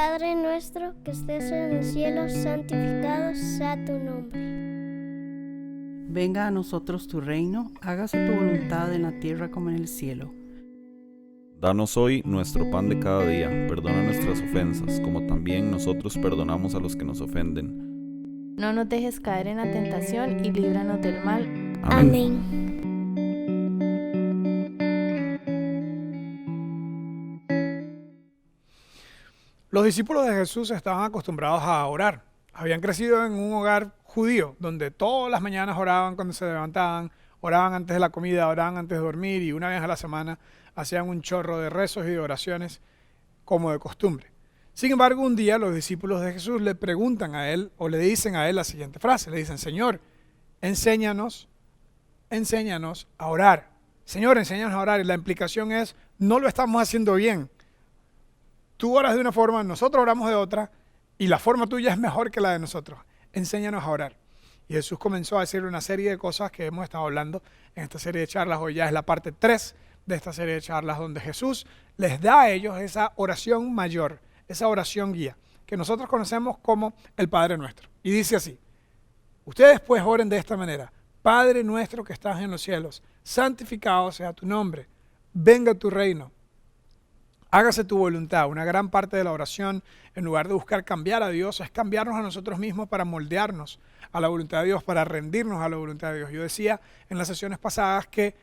Padre nuestro que estés en el cielo, santificado sea tu nombre. Venga a nosotros tu reino, hágase tu voluntad en la tierra como en el cielo. Danos hoy nuestro pan de cada día, perdona nuestras ofensas, como también nosotros perdonamos a los que nos ofenden. No nos dejes caer en la tentación y líbranos del mal. Amén. Los discípulos de Jesús estaban acostumbrados a orar. Habían crecido en un hogar judío, donde todas las mañanas oraban cuando se levantaban, oraban antes de la comida, oraban antes de dormir y una vez a la semana hacían un chorro de rezos y de oraciones como de costumbre. Sin embargo, un día los discípulos de Jesús le preguntan a él o le dicen a él la siguiente frase. Le dicen: Señor, enséñanos a orar. Señor, enséñanos a orar. Y la implicación es: no lo estamos haciendo bien. Tú oras de una forma, nosotros oramos de otra, y la forma tuya es mejor que la de nosotros. Enséñanos a orar. Y Jesús comenzó a decir una serie de cosas que hemos estado hablando en esta serie de charlas. Hoy ya es la parte 3 de esta serie de charlas, donde Jesús les da a ellos esa oración mayor, esa oración guía, que nosotros conocemos como el Padre Nuestro. Y dice así: ustedes pues oren de esta manera: Padre nuestro que estás en los cielos, santificado sea tu nombre, venga tu reino. Hágase tu voluntad. Una gran parte de la oración, en lugar de buscar cambiar a Dios, es cambiarnos a nosotros mismos para moldearnos a la voluntad de Dios, para rendirnos a la voluntad de Dios. Yo decía en las sesiones pasadas que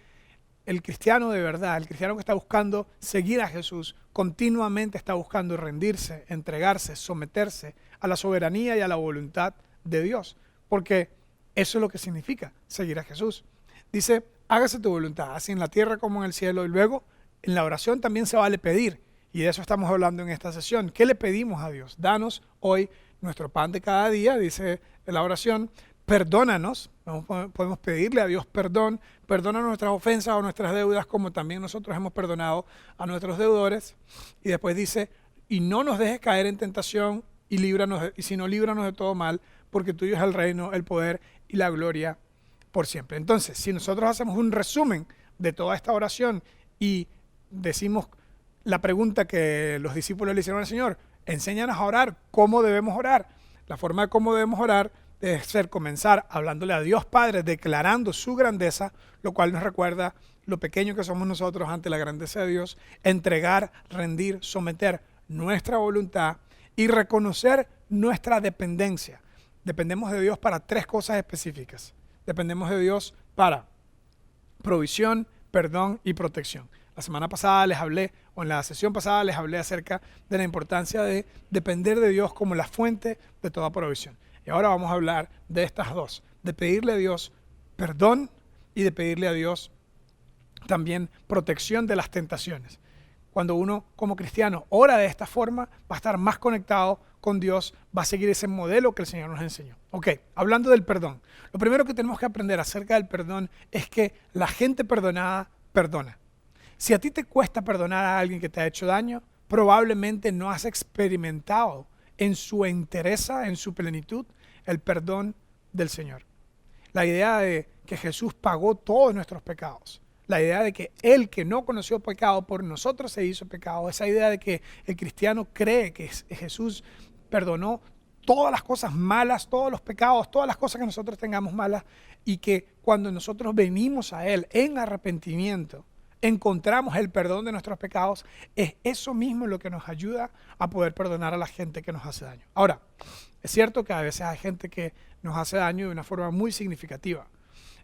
el cristiano de verdad, el cristiano que está buscando seguir a Jesús, continuamente está buscando rendirse, entregarse, someterse a la soberanía y a la voluntad de Dios. Porque eso es lo que significa seguir a Jesús. Dice: hágase tu voluntad, así en la tierra como en el cielo. Y luego, en la oración también se vale pedir, y de eso estamos hablando en esta sesión. ¿Qué le pedimos a Dios? Danos hoy nuestro pan de cada día, dice la oración. Perdónanos, podemos pedirle a Dios perdón, perdona nuestras ofensas o nuestras deudas, como también nosotros hemos perdonado a nuestros deudores. Y después dice: y no nos dejes caer en tentación, y sino líbranos de todo mal, porque tuyo es el reino, el poder y la gloria por siempre. Entonces, si nosotros hacemos un resumen de toda esta oración y decimos la pregunta que los discípulos le hicieron al Señor: enséñanos a orar, ¿cómo debemos orar? La forma de cómo debemos orar debe ser comenzar hablándole a Dios Padre, declarando su grandeza, lo cual nos recuerda lo pequeño que somos nosotros ante la grandeza de Dios, entregar, rendir, someter nuestra voluntad y reconocer nuestra dependencia. Dependemos de Dios para 3 cosas específicas. Dependemos de Dios para provisión, perdón y protección. La semana pasada les hablé, o en la sesión pasada les hablé acerca de la importancia de depender de Dios como la fuente de toda provisión. Y ahora vamos a hablar de estas dos, de pedirle a Dios perdón y de pedirle a Dios también protección de las tentaciones. Cuando uno como cristiano ora de esta forma, va a estar más conectado con Dios, va a seguir ese modelo que el Señor nos enseñó. Ok, hablando del perdón, lo primero que tenemos que aprender acerca del perdón es que la gente perdonada perdona. Si a ti te cuesta perdonar a alguien que te ha hecho daño, probablemente no has experimentado en su entereza, en su plenitud, el perdón del Señor. La idea de que Jesús pagó todos nuestros pecados, la idea de que Él, que no conoció pecado, por nosotros se hizo pecado, esa idea de que el cristiano cree que Jesús perdonó todas las cosas malas, todos los pecados, todas las cosas que nosotros tengamos malas, y que cuando nosotros venimos a Él en arrepentimiento, encontramos el perdón de nuestros pecados, es eso mismo lo que nos ayuda a poder perdonar a la gente que nos hace daño. Ahora, es cierto que a veces hay gente que nos hace daño de una forma muy significativa.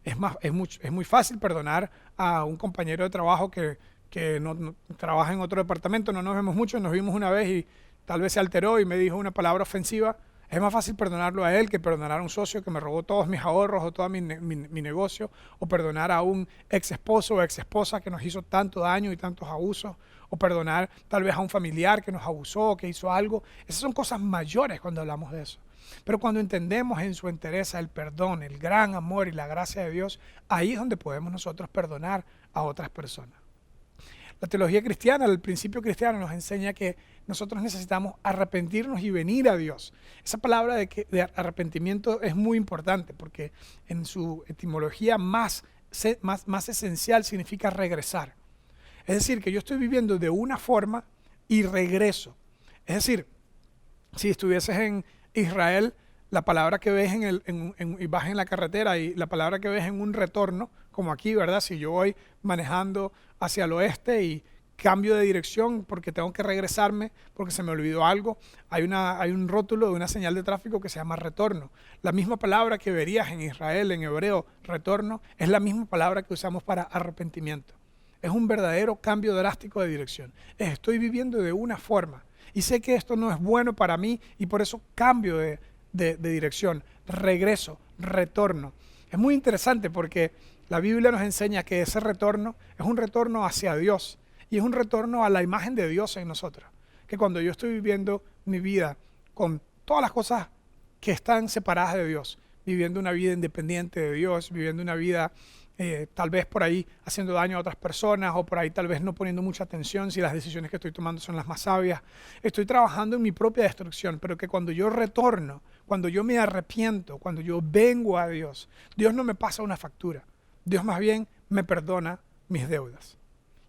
Es muy fácil perdonar a un compañero de trabajo que no trabaja en otro departamento, no nos vemos mucho, nos vimos una vez y tal vez se alteró y me dijo una palabra ofensiva. Es más fácil perdonarlo a él que perdonar a un socio que me robó todos mis ahorros o todo mi negocio, o perdonar a un ex esposo o ex esposa que nos hizo tanto daño y tantos abusos, o perdonar tal vez a un familiar que nos abusó o que hizo algo. Esas son cosas mayores cuando hablamos de eso. Pero cuando entendemos en su entereza el perdón, el gran amor y la gracia de Dios, ahí es donde podemos nosotros perdonar a otras personas. La teología cristiana, el principio cristiano nos enseña que nosotros necesitamos arrepentirnos y venir a Dios. Esa palabra de arrepentimiento es muy importante porque en su etimología más esencial significa regresar. Es decir, que yo estoy viviendo de una forma y regreso. Es decir, Si estuvieses en Israel, la palabra que ves y vas en la carretera y la palabra que ves en un retorno, como aquí, ¿verdad? Si yo voy manejando hacia el oeste y cambio de dirección porque tengo que regresarme porque se me olvidó algo, hay un rótulo de una señal de tráfico que se llama retorno. La misma palabra que verías en Israel, en hebreo, retorno, es la misma palabra que usamos para arrepentimiento. Es un verdadero cambio drástico de dirección. Estoy viviendo de una forma y sé que esto no es bueno para mí y por eso cambio de dirección, regreso, retorno. Es muy interesante porque la Biblia nos enseña que ese retorno es un retorno hacia Dios y es un retorno a la imagen de Dios en nosotros. Que cuando yo estoy viviendo mi vida con todas las cosas que están separadas de Dios, viviendo una vida independiente de Dios, viviendo una vida tal vez por ahí haciendo daño a otras personas o por ahí tal vez no poniendo mucha atención si las decisiones que estoy tomando son las más sabias. Estoy trabajando en mi propia destrucción, pero que cuando yo retorno, cuando yo me arrepiento, cuando yo vengo a Dios, Dios no me pasa una factura. Dios más bien me perdona mis deudas.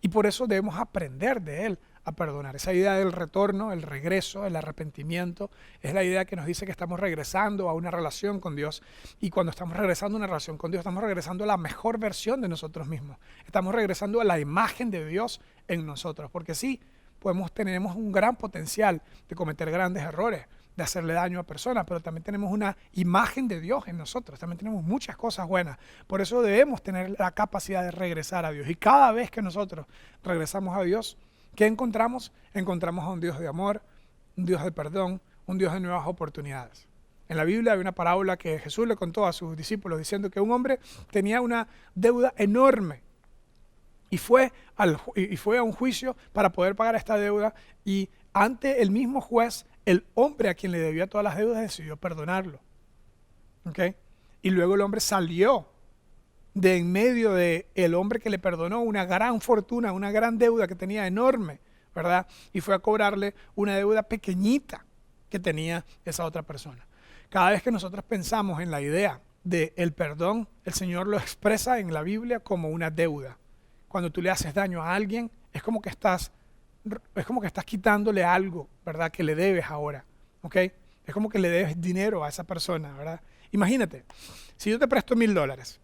Y por eso debemos aprender de Él a perdonar. Esa idea del retorno, el regreso, el arrepentimiento, es la idea que nos dice que estamos regresando a una relación con Dios. Y cuando estamos regresando a una relación con Dios, estamos regresando a la mejor versión de nosotros mismos. Estamos regresando a la imagen de Dios en nosotros. Porque sí, tenemos un gran potencial de cometer grandes errores, de hacerle daño a personas, pero también tenemos una imagen de Dios en nosotros, también tenemos muchas cosas buenas. Por eso debemos tener la capacidad de regresar a Dios. Y cada vez que nosotros regresamos a Dios, ¿qué encontramos? Encontramos a un Dios de amor, un Dios de perdón, un Dios de nuevas oportunidades. En la Biblia hay una parábola que Jesús le contó a sus discípulos diciendo que un hombre tenía una deuda enorme y fue a un juicio para poder pagar esta deuda y ante el mismo juez, el hombre a quien le debía todas las deudas decidió perdonarlo. ¿Okay? Y luego el hombre salió de en medio del hombre que le perdonó una gran fortuna, una gran deuda que tenía enorme, ¿verdad? Y fue a cobrarle una deuda pequeñita que tenía esa otra persona. Cada vez que nosotros pensamos en la idea del perdón, el Señor lo expresa en la Biblia como una deuda. Cuando tú le haces daño a alguien, es como que estás quitándole algo, ¿verdad? Que le debes ahora, ¿ok? Es como que le debes dinero a esa persona, ¿verdad? Imagínate, si yo te presto $1,000,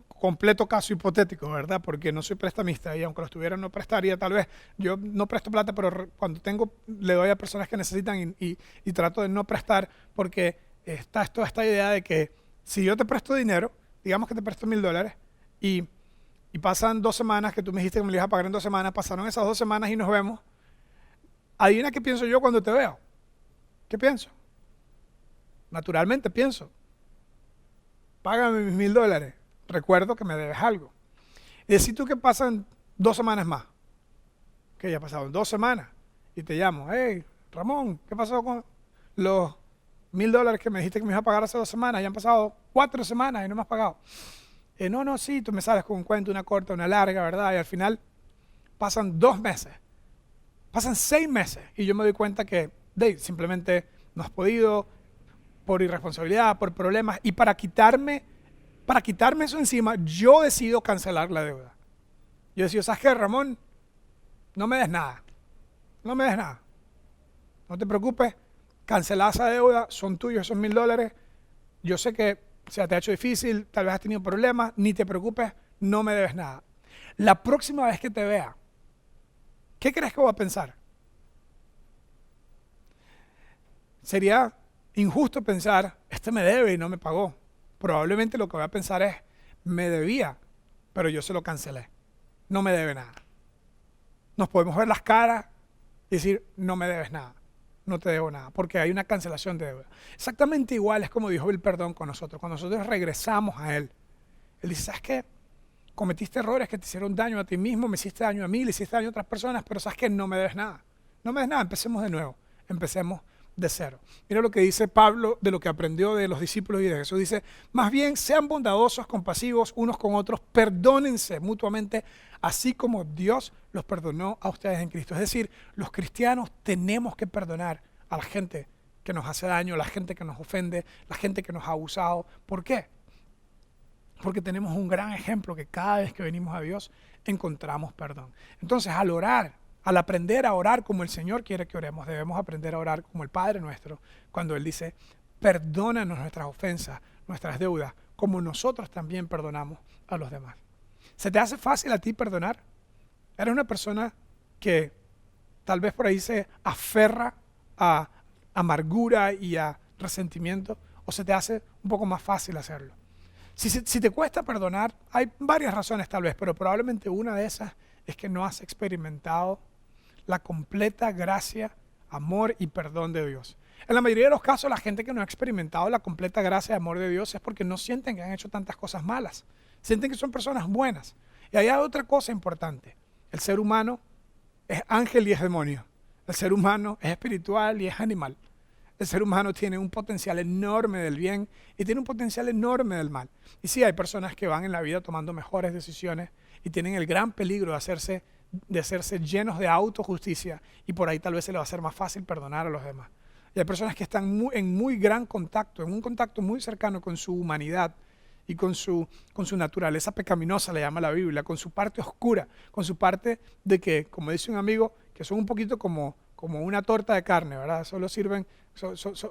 completo caso hipotético, ¿verdad? Porque no soy prestamista y aunque lo estuviera no prestaría, tal vez. Yo no presto plata, pero cuando tengo, le doy a personas que necesitan y trato de no prestar porque está toda esta idea de que si yo te presto dinero, digamos que te presto $1,000 y pasan 2 semanas que tú me dijiste que me lo ibas a pagar en 2 semanas, pasaron esas 2 semanas y nos vemos. Adivina qué pienso yo cuando te veo. ¿Qué pienso? Naturalmente pienso, págame mis $1,000, recuerdo que me debes algo. Y decir tú que pasan 2 semanas más, que ya pasaron 2 semanas, y te llamo, hey, Ramón, ¿qué pasó con los $1,000 que me dijiste que me ibas a pagar hace 2 semanas? Ya han pasado 4 semanas y no me has pagado. No, sí, tú me sales con un cuento, una corta, una larga, ¿verdad? Y al final pasan 2 meses, pasan 6 meses y yo me doy cuenta que Dave, simplemente no has podido por irresponsabilidad, por problemas y para quitarme eso encima, yo decido cancelar la deuda. Yo decido, ¿sabes qué, Ramón? No me des nada, no te preocupes, cancela esa deuda, son tuyos esos $1,000, yo sé que se te ha hecho difícil, tal vez has tenido problemas, ni te preocupes, no me debes nada. La próxima vez que te vea, ¿qué crees que voy a pensar? Sería injusto pensar, este me debe y no me pagó. Probablemente lo que voy a pensar es, me debía, pero yo se lo cancelé. No me debe nada. Nos podemos ver las caras y decir, no me debes nada. No te debo nada, porque hay una cancelación de deuda. Exactamente igual es como dijo el perdón con nosotros. Cuando nosotros regresamos a Él, Él dice, ¿sabes qué? Cometiste errores que te hicieron daño a ti mismo, me hiciste daño a mí, le hiciste daño a otras personas, pero ¿sabes qué? No me debes nada. No me debes nada, empecemos de nuevo, empecemos de cero. Mira lo que dice Pablo de lo que aprendió de los discípulos y de Jesús. Dice, más bien sean bondadosos, compasivos unos con otros, perdónense mutuamente, así como Dios los perdonó a ustedes en Cristo. Es decir, los cristianos tenemos que perdonar a la gente que nos hace daño, la gente que nos ofende, la gente que nos ha abusado. ¿Por qué? Porque tenemos un gran ejemplo que cada vez que venimos a Dios encontramos perdón. Entonces, al orar, Al aprender a orar como el Señor quiere que oremos, debemos aprender a orar como el Padre nuestro, cuando Él dice, perdónanos nuestras ofensas, nuestras deudas, como nosotros también perdonamos a los demás. ¿Se te hace fácil a ti perdonar? ¿Eres una persona que tal vez por ahí se aferra a amargura y a resentimiento? ¿O se te hace un poco más fácil hacerlo? Si te cuesta perdonar, hay varias razones tal vez, pero probablemente una de esas es que no has experimentado la completa gracia, amor y perdón de Dios. En la mayoría de los casos, la gente que no ha experimentado la completa gracia y amor de Dios es porque no sienten que han hecho tantas cosas malas. Sienten que son personas buenas. Y hay otra cosa importante. El ser humano es ángel y es demonio. El ser humano es espiritual y es animal. El ser humano tiene un potencial enorme del bien y tiene un potencial enorme del mal. Y sí, hay personas que van en la vida tomando mejores decisiones y tienen el gran peligro de hacerse llenos de autojusticia, y por ahí tal vez se les va a hacer más fácil perdonar a los demás. Y hay personas que están en muy gran contacto, en un contacto muy cercano con su humanidad y con su naturaleza pecaminosa, le llama la Biblia, con su parte oscura, con su parte de que, como dice un amigo, que son un poquito como una torta de carne, ¿verdad? Solo sirven,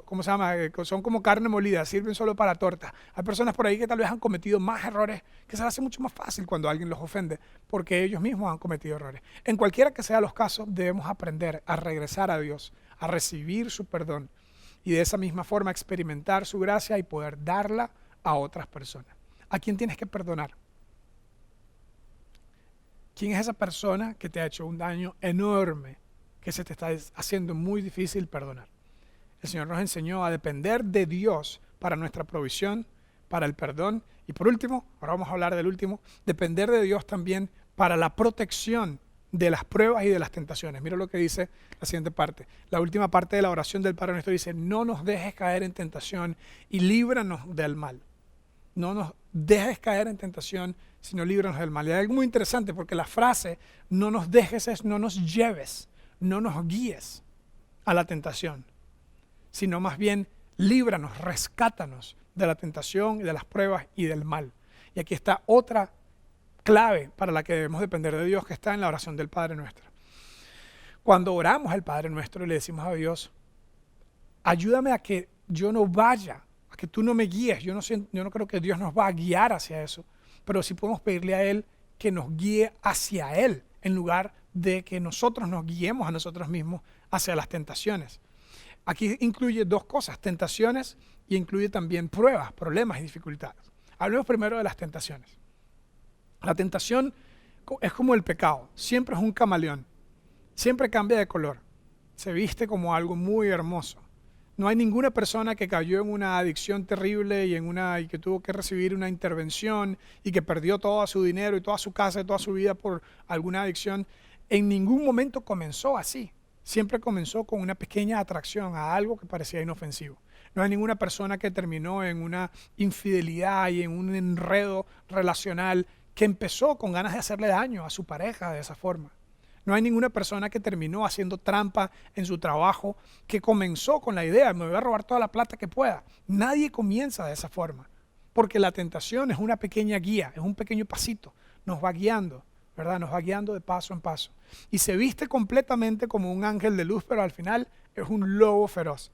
¿cómo se llama? Son como carne molida, sirven solo para torta. Hay personas por ahí que tal vez han cometido más errores, que se les hace mucho más fácil cuando alguien los ofende, porque ellos mismos han cometido errores. En cualquiera que sea los casos, debemos aprender a regresar a Dios, a recibir su perdón, y de esa misma forma experimentar su gracia y poder darla a otras personas. ¿A quién tienes que perdonar? ¿Quién es esa persona que te ha hecho un daño enorme, que se te está haciendo muy difícil perdonar? El Señor nos enseñó a depender de Dios para nuestra provisión, para el perdón, y por último, ahora vamos a hablar del último, depender de Dios también para la protección de las pruebas y de las tentaciones. Mira lo que dice la siguiente parte. La última parte de la oración del Padre Nuestro dice, no nos dejes caer en tentación y líbranos del mal. No nos dejes caer en tentación, sino líbranos del mal. Y hay algo muy interesante, porque la frase no nos dejes es no nos lleves, no nos guíes a la tentación, sino más bien líbranos, rescátanos de la tentación y de las pruebas y del mal. Y aquí está otra clave para la que debemos depender de Dios, que está en la oración del Padre Nuestro. Cuando oramos al Padre Nuestro, le decimos a Dios, ayúdame a que yo no vaya, a que tú no me guíes. Yo no creo que Dios nos va a guiar hacia eso, pero sí podemos pedirle a Él que nos guíe hacia Él, en lugar de que nosotros nos guiemos a nosotros mismos hacia las tentaciones. Aquí incluye dos cosas, tentaciones, y incluye también pruebas, problemas y dificultades. Hablemos primero de las tentaciones. La tentación es como el pecado, siempre es un camaleón, siempre cambia de color, se viste como algo muy hermoso. No hay ninguna persona que cayó en una adicción terrible y que tuvo que recibir una intervención y que perdió todo su dinero y toda su casa y toda su vida por alguna adicción. En ningún momento comenzó así. Siempre comenzó con una pequeña atracción a algo que parecía inofensivo. No hay ninguna persona que terminó en una infidelidad y en un enredo relacional que empezó con ganas de hacerle daño a su pareja de esa forma. No hay ninguna persona que terminó haciendo trampa en su trabajo, que comenzó con la idea, me voy a robar toda la plata que pueda. Nadie comienza de esa forma, porque la tentación es una pequeña guía, es un pequeño pasito, nos va guiando, ¿verdad? Nos va guiando de paso en paso. Y se viste completamente como un ángel de luz, pero al final es un lobo feroz.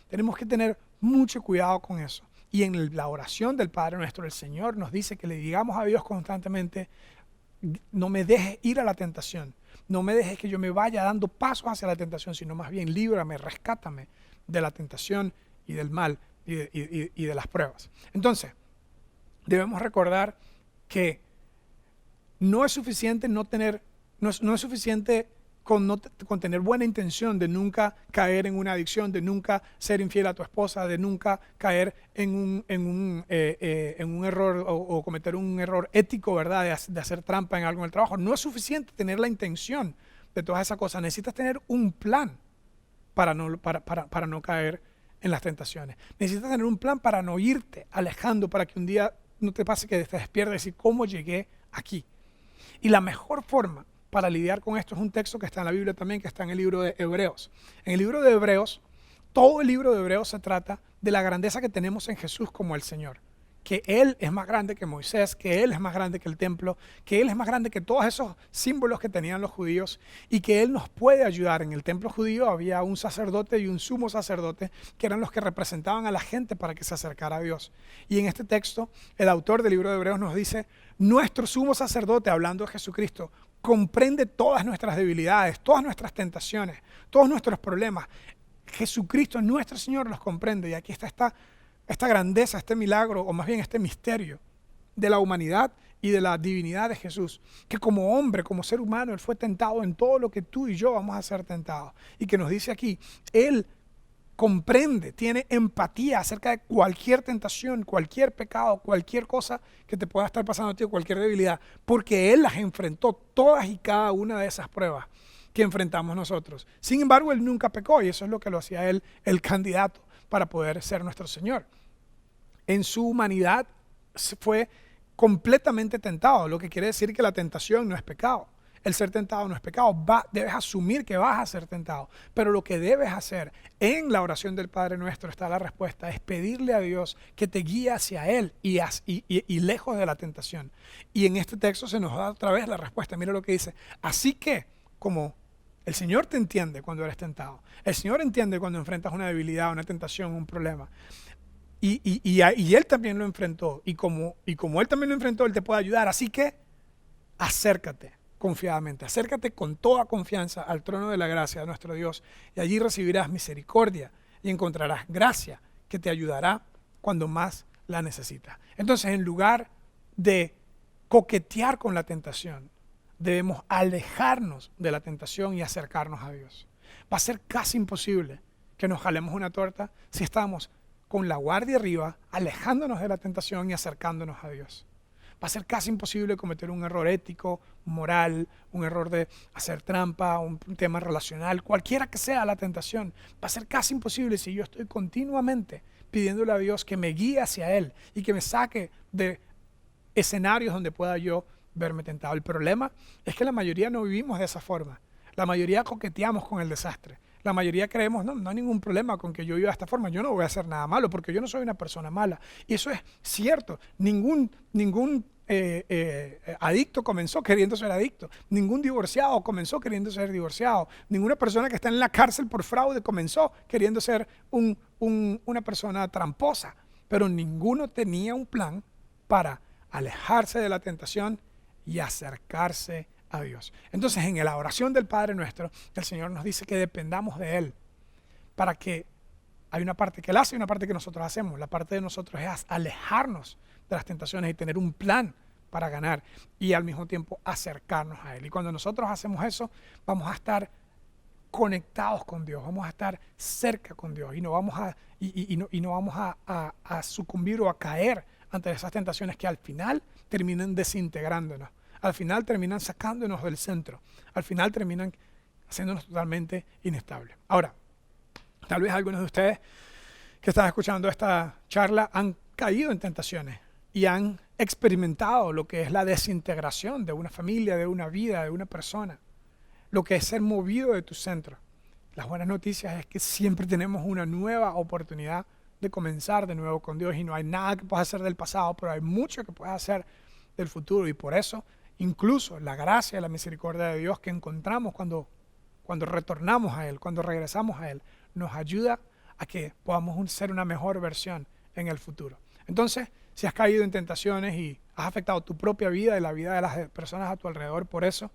Tenemos que tener mucho cuidado con eso. Y en la oración del Padre Nuestro, el Señor nos dice que le digamos a Dios constantemente, no me dejes ir a la tentación, no me dejes que yo me vaya dando pasos hacia la tentación, sino más bien líbrame, rescátame de la tentación y del mal y de las pruebas. Entonces, debemos recordar que no es suficiente no es suficiente con tener buena intención de nunca caer en una adicción, de nunca ser infiel a tu esposa, de nunca caer en un error o cometer un error ético, ¿verdad? De hacer trampa en algo en el trabajo. No es suficiente tener la intención de todas esas cosas. Necesitas tener un plan para no caer en las tentaciones. Necesitas tener un plan para no irte alejando, para que un día no te pase que te despiertes y decir, ¿cómo llegué aquí? Y la mejor forma para lidiar con esto es un texto que está en la Biblia también, que está en el libro de Hebreos. En el libro de Hebreos, todo el libro de Hebreos se trata de la grandeza que tenemos en Jesús como el Señor. que Él es más grande que Moisés, que Él es más grande que el templo, que Él es más grande que todos esos símbolos que tenían los judíos y que Él nos puede ayudar. En el templo judío había un sacerdote y un sumo sacerdote que eran los que representaban a la gente para que se acercara a Dios. Y en este texto, el autor del libro de Hebreos nos dice, nuestro sumo sacerdote, hablando de Jesucristo, comprende todas nuestras debilidades, todas nuestras tentaciones, todos nuestros problemas. Jesucristo, nuestro Señor, los comprende. Y aquí está esta grandeza, este milagro, o más bien este misterio de la humanidad y de la divinidad de Jesús, que como hombre, como ser humano, Él fue tentado en todo lo que tú y yo vamos a ser tentados. Y que nos dice aquí, Él comprende, tiene empatía acerca de cualquier tentación, cualquier pecado, cualquier cosa que te pueda estar pasando a ti, cualquier debilidad, porque Él las enfrentó todas y cada una de esas pruebas que enfrentamos nosotros. Sin embargo, Él nunca pecó y eso es lo que lo hacía Él el candidato para poder ser nuestro Señor. En su humanidad fue completamente tentado, lo que quiere decir que la tentación no es pecado. El ser tentado no es pecado, debes asumir que vas a ser tentado, pero lo que debes hacer en la oración del Padre Nuestro está la respuesta, es pedirle a Dios que te guíe hacia Él y lejos de la tentación. Y en este texto se nos da otra vez la respuesta, mira lo que dice, así que como el Señor te entiende cuando eres tentado, el Señor entiende cuando enfrentas una debilidad, una tentación, un problema, y Él también lo enfrentó, y como Él también lo enfrentó, Él te puede ayudar, así que acércate confiadamente, acércate con toda confianza al trono de la gracia de nuestro Dios y allí recibirás misericordia y encontrarás gracia que te ayudará cuando más la necesitas. Entonces, en lugar de coquetear con la tentación, debemos alejarnos de la tentación y acercarnos a Dios. Va a ser casi imposible que nos jalemos una torta si estamos con la guardia arriba, alejándonos de la tentación y acercándonos a Dios. Va a ser casi imposible cometer un error ético, moral, un error de hacer trampa, un tema relacional, cualquiera que sea la tentación. Va a ser casi imposible si yo estoy continuamente pidiéndole a Dios que me guíe hacia Él y que me saque de escenarios donde pueda yo verme tentado. El problema es que la mayoría no vivimos de esa forma. La mayoría coqueteamos con el desastre. La mayoría creemos, no hay ningún problema con que yo viva de esta forma. Yo no voy a hacer nada malo porque yo no soy una persona mala. Y eso es cierto. Ningún adicto comenzó queriendo ser adicto. Ningún divorciado comenzó queriendo ser divorciado. Ninguna persona que está en la cárcel por fraude comenzó queriendo ser una persona tramposa. Pero ninguno tenía un plan para alejarse de la tentación y acercarse a Dios. Entonces, en la oración del Padre Nuestro, el Señor nos dice que dependamos de Él para que hay una parte que Él hace y una parte que nosotros hacemos. La parte de nosotros es alejarnos de las tentaciones y tener un plan para ganar y al mismo tiempo acercarnos a Él. Y cuando nosotros hacemos eso, vamos a estar conectados con Dios, vamos a estar cerca con Dios y no vamos a sucumbir o a caer ante esas tentaciones que al final terminan desintegrándonos. Al final terminan sacándonos del centro. Al final terminan haciéndonos totalmente inestables. Ahora, tal vez algunos de ustedes que están escuchando esta charla han caído en tentaciones y han experimentado lo que es la desintegración de una familia, de una vida, de una persona. Lo que es ser movido de tu centro. Las buenas noticias es que siempre tenemos una nueva oportunidad de comenzar de nuevo con Dios y no hay nada que puedas hacer del pasado, pero hay mucho que puedes hacer del futuro y por eso incluso la gracia y la misericordia de Dios que encontramos cuando retornamos a Él, cuando regresamos a Él, nos ayuda a que podamos ser una mejor versión en el futuro. Entonces, si has caído en tentaciones y has afectado tu propia vida y la vida de las personas a tu alrededor por eso,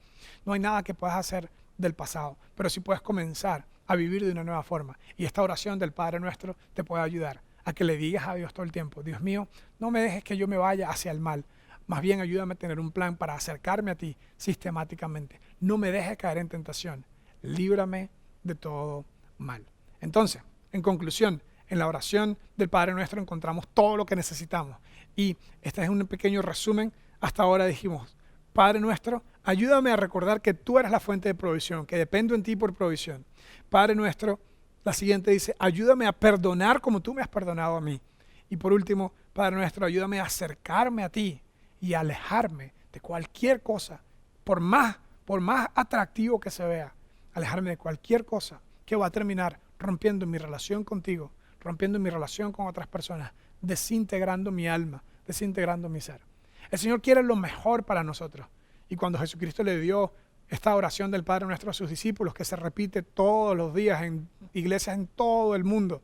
no hay nada que puedas hacer del pasado, pero sí puedes comenzar a vivir de una nueva forma. Y esta oración del Padre Nuestro te puede ayudar a que le digas a Dios todo el tiempo, Dios mío, no me dejes que yo me vaya hacia el mal, más bien ayúdame a tener un plan para acercarme a ti sistemáticamente. No me dejes caer en tentación, líbrame de todo mal. Entonces, en conclusión, en la oración del Padre Nuestro encontramos todo lo que necesitamos. Y este es un pequeño resumen. Hasta ahora dijimos, Padre Nuestro, ayúdame a recordar que tú eres la fuente de provisión, que dependo en ti por provisión. Padre Nuestro, la siguiente dice, ayúdame a perdonar como tú me has perdonado a mí. Y por último, Padre Nuestro, ayúdame a acercarme a ti y alejarme de cualquier cosa, por más atractivo que se vea, alejarme de cualquier cosa que va a terminar rompiendo mi relación contigo, rompiendo mi relación con otras personas, desintegrando mi alma, desintegrando mi ser. El Señor quiere lo mejor para nosotros. Y cuando Jesucristo le dio esta oración del Padre Nuestro a sus discípulos, que se repite todos los días en iglesias en todo el mundo,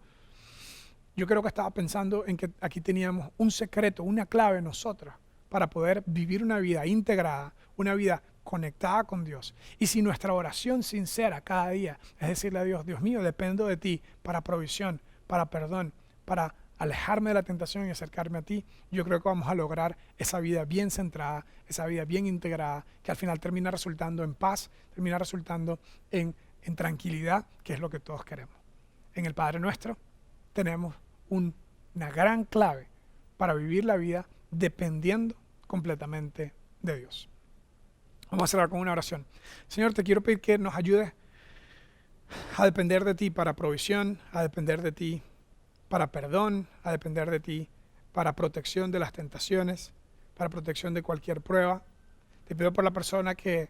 yo creo que estaba pensando en que aquí teníamos un secreto, una clave nosotros para poder vivir una vida integrada, una vida conectada con Dios. Y si nuestra oración sincera cada día es decirle a Dios, Dios mío, dependo de ti para provisión, para perdón, para alejarme de la tentación y acercarme a ti, yo creo que vamos a lograr esa vida bien centrada, esa vida bien integrada, que al final termina resultando en paz, termina resultando en tranquilidad, que es lo que todos queremos. En el Padre Nuestro tenemos una gran clave para vivir la vida dependiendo completamente de Dios. Vamos a cerrar con una oración. Señor, te quiero pedir que nos ayudes a depender de ti para provisión, a depender de ti para perdón, a depender de ti para protección de las tentaciones, para protección de cualquier prueba. Te pido por la persona que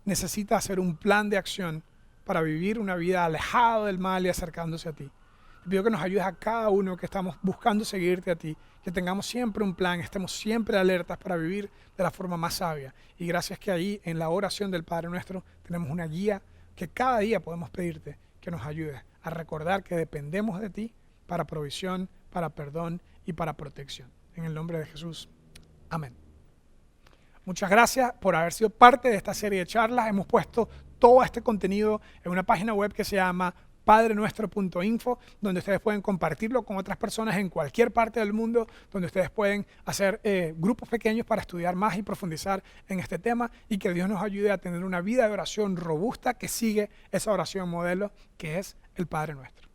necesita hacer un plan de acción para vivir una vida alejada del mal y acercándose a ti. Te pido que nos ayudes a cada uno que estamos buscando seguirte a ti, que tengamos siempre un plan, estemos siempre alertas para vivir de la forma más sabia. Y gracias que ahí en la oración del Padre Nuestro tenemos una guía que cada día podemos pedirte que nos ayudes a recordar que dependemos de ti para provisión, para perdón y para protección. En el nombre de Jesús. Amén. Muchas gracias por haber sido parte de esta serie de charlas. Hemos puesto todo este contenido en una página web que se llama padrenuestro.info, donde ustedes pueden compartirlo con otras personas en cualquier parte del mundo, donde ustedes pueden hacer grupos pequeños para estudiar más y profundizar en este tema, y que Dios nos ayude a tener una vida de oración robusta que sigue esa oración modelo que es el Padre Nuestro.